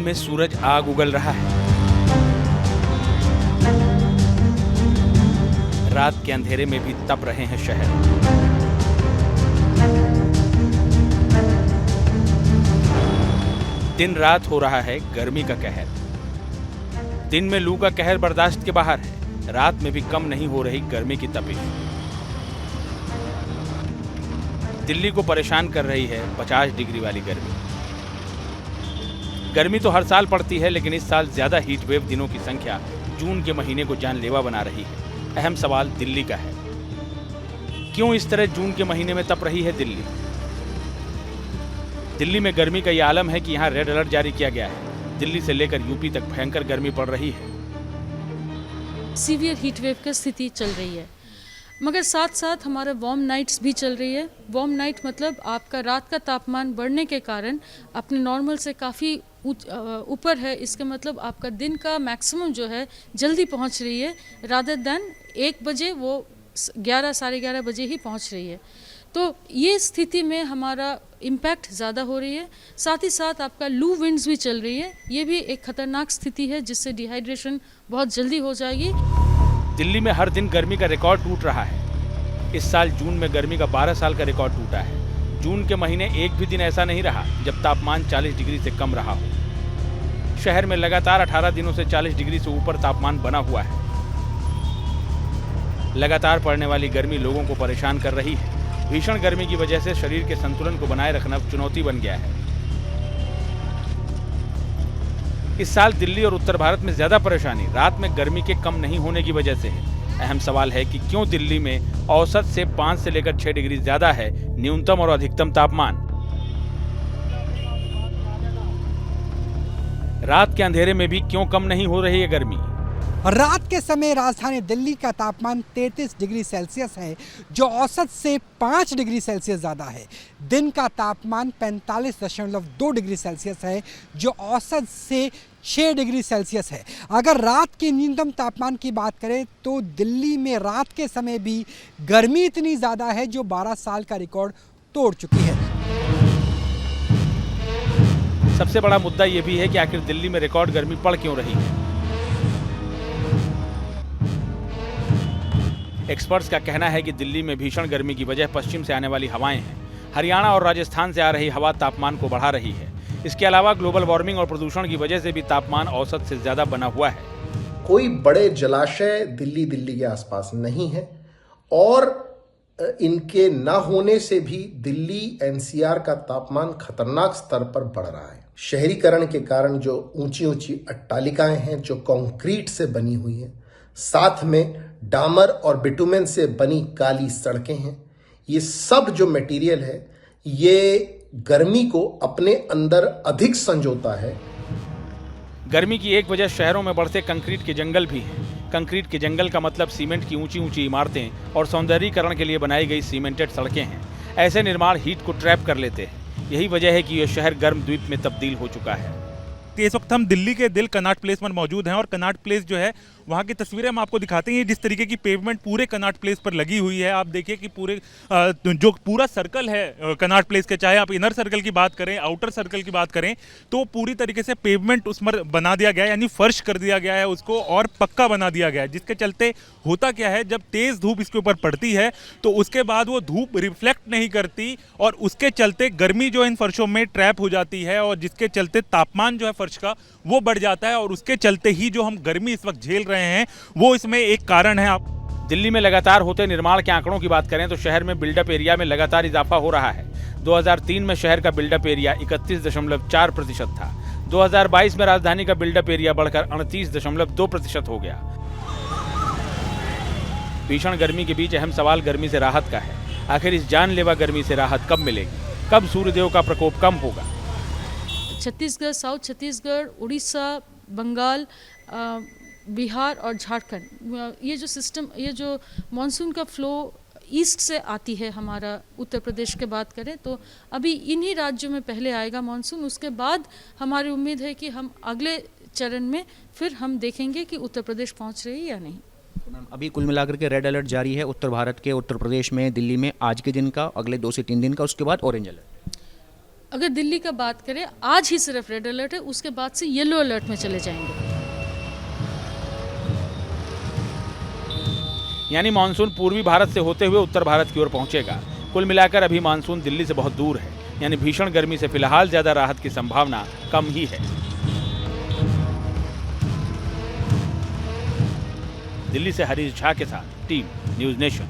में सूरज आग उगल रहा है। रात के अंधेरे में भी तप रहे हैं शहर। दिन रात हो रहा है गर्मी का कहर। दिन में लू का कहर बर्दाश्त के बाहर है, रात में भी कम नहीं हो रही गर्मी की तपिश। दिल्ली को परेशान कर रही है 50 डिग्री वाली गर्मी। गर्मी तो हर साल पड़ती है, लेकिन इस साल ज्यादा हीट वेव दिनों की संख्या जून के महीने को जानलेवा बना रही है। अहम सवाल दिल्ली का है, क्यों इस तरह जून के महीने में तप रही है दिल्ली? दिल्ली में गर्मी का यह आलम है कि यहाँ रेड अलर्ट जारी किया गया है। दिल्ली से लेकर यूपी तक भयंकर गर्मी पड़ रही है। सीवियर हीट वेव की स्थिति चल रही है, मगर साथ साथ हमारा वार्म नाइट्स भी चल रही है। वार्म नाइट मतलब आपका रात का तापमान बढ़ने के कारण अपने नॉर्मल से काफ़ी ऊपर है। इसका मतलब आपका दिन का मैक्सिमम जो है जल्दी पहुंच रही है, रादर देन 1 बजे वो 11 साढ़े 11 बजे ही पहुंच रही है। तो ये स्थिति में हमारा इम्पैक्ट ज़्यादा हो रही है। साथ ही साथ आपका लू विंड्स भी चल रही है। ये भी एक खतरनाक स्थिति है जिससे डिहाइड्रेशन बहुत जल्दी हो जाएगी। दिल्ली में हर दिन गर्मी का रिकॉर्ड टूट रहा है। इस साल जून में गर्मी का 12 साल का रिकॉर्ड टूटा है। जून के महीने एक भी दिन ऐसा नहीं रहा जब तापमान 40 डिग्री से कम रहा हो। शहर में लगातार 18 दिनों से 40 डिग्री से ऊपर तापमान बना हुआ है। लगातार पड़ने वाली गर्मी लोगों को परेशान कर रही है। भीषण गर्मी की वजह से शरीर के संतुलन को बनाए रखना चुनौती बन गया है। इस साल दिल्ली और उत्तर भारत में ज्यादा परेशानी रात में गर्मी के कम नहीं होने की वजह से है। अहम सवाल है कि क्यों दिल्ली में औसत से 5 से लेकर 6 डिग्री ज्यादा है न्यूनतम और अधिकतम तापमान। रात के अंधेरे में भी क्यों कम नहीं हो रही है गर्मी? रात के समय राजधानी दिल्ली का तापमान 33 डिग्री सेल्सियस है, जो औसत से 5 डिग्री सेल्सियस ज़्यादा है। दिन का तापमान 45.2 डिग्री सेल्सियस है, जो औसत से 6 डिग्री सेल्सियस है। अगर रात के न्यूनतम तापमान की बात करें तो दिल्ली में रात के समय भी गर्मी इतनी ज़्यादा है जो 12 साल का रिकॉर्ड तोड़ चुकी है। सबसे बड़ा मुद्दा यह भी है कि आखिर दिल्ली में रिकॉर्ड गर्मी पड़ क्यों रही है। एक्सपर्ट्स का कहना है कि दिल्ली में भीषण गर्मी की वजह पश्चिम से आने वाली हवाएं हैं। हरियाणा और राजस्थान से आ रही हवा तापमान को बढ़ा रही है। इसके अलावा ग्लोबल वार्मिंग और प्रदूषण की वजह से भी तापमान औसत से ज्यादा बना हुआ है। कोई बड़े जलाशय दिल्ली के आसपास नहीं है और इनके न होने से भी दिल्ली एनसीआर का तापमान खतरनाक स्तर पर बढ़ रहा है। शहरीकरण के कारण जो ऊंची ऊंची अट्टालिकाएं हैं जो कंक्रीट से बनी हुई हैं, साथ में डामर और बिटुमेन से बनी काली सड़कें हैं, ये सब जो मटेरियल है ये गर्मी को अपने अंदर अधिक संजोता है। गर्मी की एक वजह शहरों में बढ़ते कंक्रीट के जंगल भी हैं। कंक्रीट के जंगल का मतलब सीमेंट की ऊंची ऊंची इमारतें और सौंदर्यीकरण के लिए बनाई गई सीमेंटेड सड़कें हैं। ऐसे निर्माण हीट को ट्रैप कर लेते हैं। यही वजह है कि यह शहर गर्म द्वीप में तब्दील हो चुका है। इस वक्त हम दिल्ली के दिल कनॉट प्लेस पर मौजूद हैं और कनॉट प्लेस जो है वहाँ की तस्वीरें हम आपको दिखाते हैं। जिस तरीके की पेवमेंट पूरे कनॉट प्लेस पर लगी हुई है, आप देखिए कि पूरे जो पूरा सर्कल है कनॉट प्लेस के, चाहे आप इनर सर्कल की बात करें, आउटर सर्कल की बात करें, तो पूरी तरीके से पेवमेंट उस पर बना दिया गया है, यानी फर्श कर दिया गया है उसको और पक्का बना दिया गया है। जिसके चलते होता क्या है, जब तेज धूप इसके ऊपर पड़ती है तो उसके बाद वो धूप रिफ्लेक्ट नहीं करती और उसके चलते गर्मी जो इन फर्शों में ट्रैप हो जाती है और जिसके चलते तापमान जो है फर्श का वो बढ़ जाता है और उसके चलते ही जो हम गर्मी इस वक्त झेल रहे हैं वो इसमें एक कारण है। आप दिल्ली में लगातार होते निर्माण के आंकड़ों की बात करें तो शहर में बिल्डअप एरिया में लगातार इजाफा हो रहा है। 2003 में शहर का बिल्डअप एरिया 31.4% था। 2022 में राजधानी का बिल्डअप एरिया बढ़कर 38.2% हो गया। भीषण गर्मी के बीच अहम सवाल गर्मी से राहत का है। आखिर इस जानलेवा गर्मी से राहत कब मिलेगी? कब सूर्यदेव का प्रकोप कम होगा? छत्तीसगढ़, साउथ छत्तीसगढ़, उड़ीसा, बंगाल, बिहार और झारखंड, ये जो सिस्टम, ये जो मानसून का फ्लो ईस्ट से आती है, हमारा उत्तर प्रदेश के बात करें तो अभी इन्हीं राज्यों में पहले आएगा मानसून। उसके बाद हमारी उम्मीद है कि हम अगले चरण में फिर हम देखेंगे कि उत्तर प्रदेश पहुंच रही है या नहीं। तो मैम अभी कुल मिलाकर के रेड अलर्ट जारी है उत्तर भारत के, उत्तर प्रदेश में, दिल्ली में आज के दिन का, अगले 2 से 3 दिन का, उसके बाद ऑरेंज अलर्ट। अगर दिल्ली का बात करें, आज ही सिर्फ रेड अलर्ट है, उसके बाद से येलो अलर्ट में चले जाएंगे। यानी मानसून पूर्वी भारत से होते हुए उत्तर भारत की ओर पहुंचेगा। कुल मिलाकर अभी मानसून दिल्ली से बहुत दूर है, यानी भीषण गर्मी से फिलहाल ज्यादा राहत की संभावना कम ही है। दिल्ली से हरीश झा के साथ टीम न्यूज़ नेशन।